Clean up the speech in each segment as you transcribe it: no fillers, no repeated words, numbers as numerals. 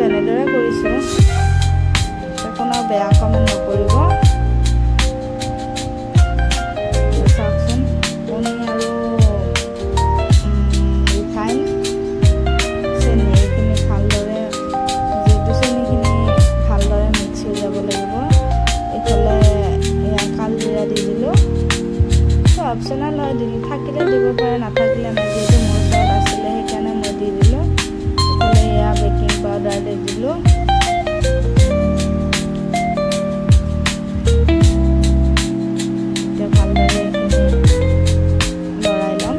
এনেদৰে কৰিছোঁ কোনো বেয়া কমেণ্ট নকৰিব চাওকচোন কণী আৰু ৰিফাইন চেনি এইখিনি ভালদৰে যিহেতু চেনিখিনি ভালদৰে মিক্স হৈ যাব লাগিব এইফালে এয়া কালজিৰা দি দিলোঁ অপশ্যনেল হয় থাকিলে দিব পাৰে নাথাকিলে নাই যিহেতু মোৰ ওচৰত আছিলে সেইকাৰণে মই দি দিলোঁ এইফালে এয়া বেকিং পাউডাৰ দি দিলোঁ এতিয়া ভালদৰে এইখিনি লৰাই ল'ম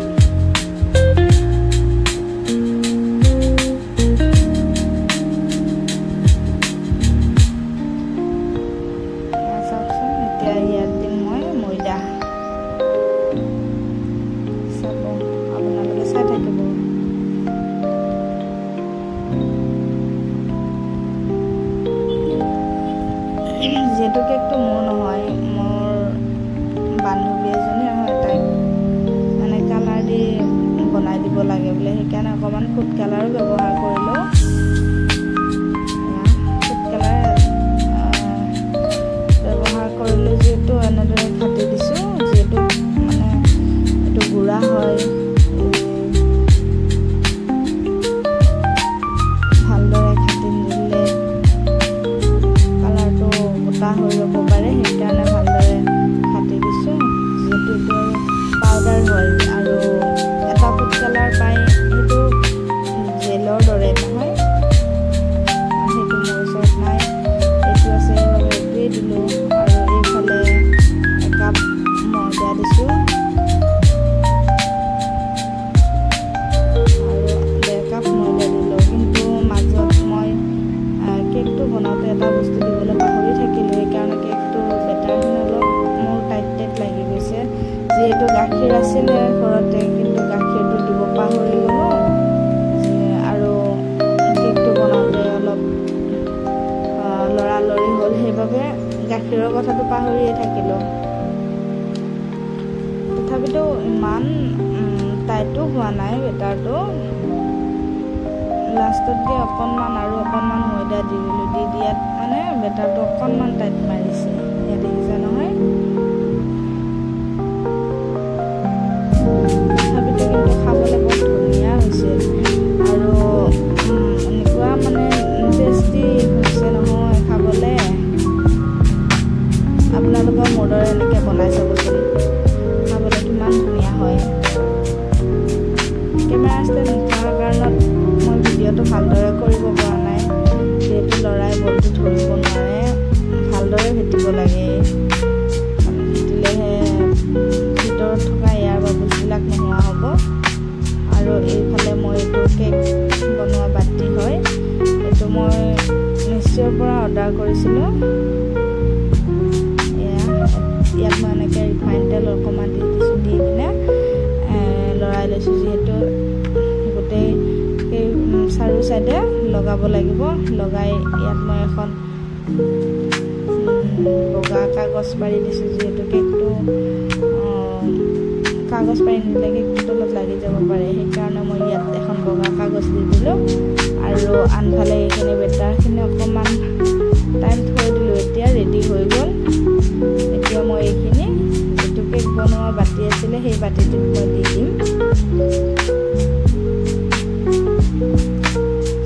চাওকচোন এতিয়া ইয়াত দিম মই ময়দা আপোনালোকে চাই থাকিব যিহেতু কেকটো মোৰ নহয় মোৰ বান্ধৱী এজনীৰ হয় তাইক মানে কালাৰ দি বনাই দিব লাগে বোলে সেইকাৰণে অকণমান ফুড কালাৰো ব্যৱহাৰ কৰিলোঁ ফুড কালাৰ ব্যৱহাৰ কৰিলোঁ যিহেতু এনেদৰে কাটি দিছোঁ যিহেতু মানে এইটো গুড়া হয় ভালদৰে কাটি দিলে কালাৰটো গোটা হৈ ৰ'ব পাৰে সেইকাৰণে ভালদৰে কাটি দিছোঁ যিহেতু এইটো পাউডাৰ হয় আৰু এটা ফুড কালাৰ পায় সেইটো জেলৰ দৰে নহয় সেইটো মোৰ ওচৰত নাই এইটো আছে সেইবাবে এইটোৱেই দিলোঁ আৰু এইফালে একাপ ময়দা দিছোঁ আৰু 1.5 কাপ ময়দা দিলোঁ কিন্তু মাজত মই কেকটো বনাওঁতে এটা বস্তু দিবলৈ পাহৰি থাকিলোঁ সেইকাৰণে কেকটো বেটাৰখিনি অলপ মোৰ টাইট লাগি গৈছে যিহেতু গাখীৰ আছিলে ঘৰতে কিন্তু গাখীৰটো দিব পাহৰি গ'লোঁ আৰু কেকটো বনাওঁতে অলপ লৰালৰি হ'ল সেইবাবে গাখীৰৰ কথাটো পাহৰিয়ে থাকিলোঁ তথাপিতো ইমান টাইটো হোৱা নাই বেটাৰটো লাষ্টত গৈ অকণমান আৰু অকণমান ময়দা দি দিলোঁ দি দিয়াত মানে বেটাৰটো অকণমান টাইট মাৰিছে ইয়াত দেখিছে নহয় তথাপিতো কিন্তু খাবলৈ বৰ ধুনীয়া হৈছে আৰু এনেকুৱা মানে টেষ্টি হৈছে নহয় খাবলৈ আপোনালোকৰ মোৰ দৰে এনেকৈ বনাই চাবচোন খাবলৈ কিমান ধুনীয়া হয় কেমেৰা ষ্টেণ্ড নোহোৱাৰ কাৰণত মই ভিডিঅ'টো ভালদৰে কৰিব পৰা নাই যিহেতু ল'ৰাই বলটো ধৰিব নোৱাৰে ভালদৰে ভেটিব লাগে ভেটিলেহে ভিতৰত থকা এয়াৰ বাবুলছবিলাক নোহোৱা হ'ব আৰু এইফালে মই এইটো কেক বনোৱা বাতি হয় এইটো মই মিছ'ৰ পৰা অৰ্ডাৰ কৰিছিলোঁ ইয়াত মই এনেকৈ ৰিফাইন তেল অকণমান দি দিছোঁ দি কিনে লৰাই লৈছোঁ যিহেতু গোটেই সেই চাৰু চাইডে লগাব লাগিব লগাই ইয়াত মই এখন বগা কাগজ পাৰি দিছোঁ যিহেতু কেকটো কাগজ পাৰি নিদিলে কেকটো তলত লাগি যাব পাৰে সেইকাৰণে মই ইয়াত এখন বগা কাগজ দি দিলোঁ আৰু আনফালে এইখিনি বেটাৰখিনি অকণমান টাইম থৈ দিলোঁ এতিয়া ৰেডি হৈ গ'ল এতিয়া মই এইখিনি যিটো কেক বনোৱা বাতি আছিলে সেই বাতিটোত মই দি দিম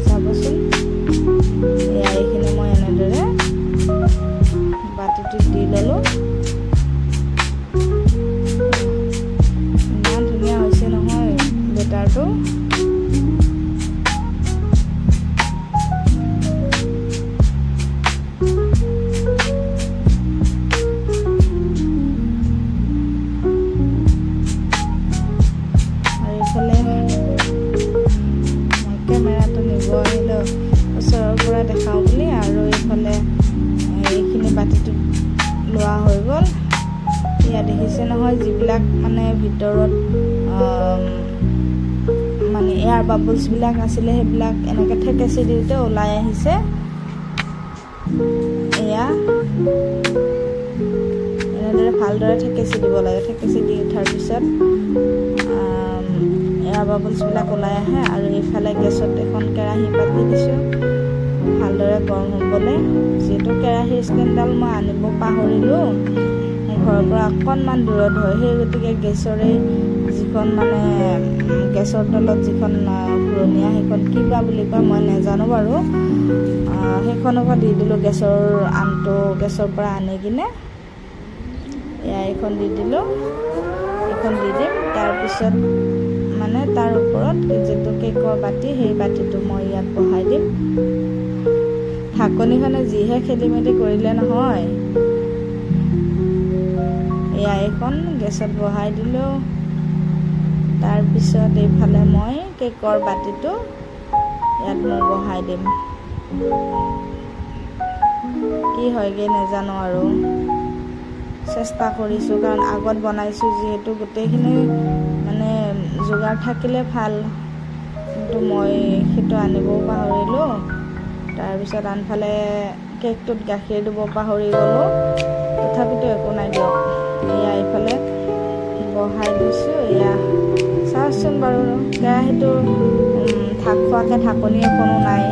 চাবচোন এয়া এইখিনি মই এনেদৰে বাতিটোত দি ল'লোঁ ইমান ধুনীয়া হৈছে নহয় বেটাৰটো ওচৰৰ পৰা দেখাওঁ বুলি আৰু এইফালে এইখিনি বাতিটোত লোৱা হৈ গ'ল ইয়াত দেখিছে নহয় যিবিলাক মানে ভিতৰত মানে এয়াৰ বাবলছবিলাক আছিলে সেইবিলাক এনেকৈ ঠেকেচি দিওঁতে ওলাই আহিছে এয়া এনেদৰে ভালদৰে ঠেকেচি দিব লাগে ঠেকেচি দি উঠাৰ পিছত এয়াৰ বাবলছবিলাক ওলাই আহে আৰু এইফালে গেছত এখন কেৰাহী পাতি দিছোঁ ভালদৰে গৰম হ'বলৈ। যিহেতু কেৰাহীৰ ষ্টেণ্ডডাল মই আনিব পাহৰিলোঁ, ঘৰৰ পৰা অকণমান দূৰত হয়, সেই গতিকে গেছৰে যিখন মানে গেছৰ তলত যিখন ঘূৰণীয়া সেইখন কিবা বুলি কয় মই নাজানো বাৰু, সেইখনকো দি দিলোঁ। গেছৰ আনটো গেছৰ পৰা আনি কিনে এয়া এইখন দি দিলোঁ, এইখন দি দিম। তাৰপিছত মানে তাৰ ওপৰত যিটো কেকৰ বাতি, সেই বাতিটো মই ইয়াত বহাই দিম। ঢাকনিখনে যিহে খেলি মেলি কৰিলে নহয়। এয়া এইখন গেছত বহাই দিলোঁ। তাৰপিছত এইফালে মই কেকৰ বাতিটো ইয়াত মই বহাই দিম। কি হয়গৈ নাজানো আৰু, চেষ্টা কৰিছোঁ, কাৰণ আগত বনাইছোঁ যিহেতু গোটেইখিনি মানে যোগাৰ থাকিলে ভাল, কিন্তু মই সেইটো আনিবও পাহৰিলোঁ। তাৰপিছত আনফালে কেকটোত গাখীৰ দিব পাহৰি গ'লোঁ, তথাপিতো একো নাই দিয়ক। এয়া এইফালে বহাই দিছোঁ। এয়া চাওকচোন বাৰু, কেৰাহীটো ঢাক খোৱাকৈ ঢাকনি এখনো নাই।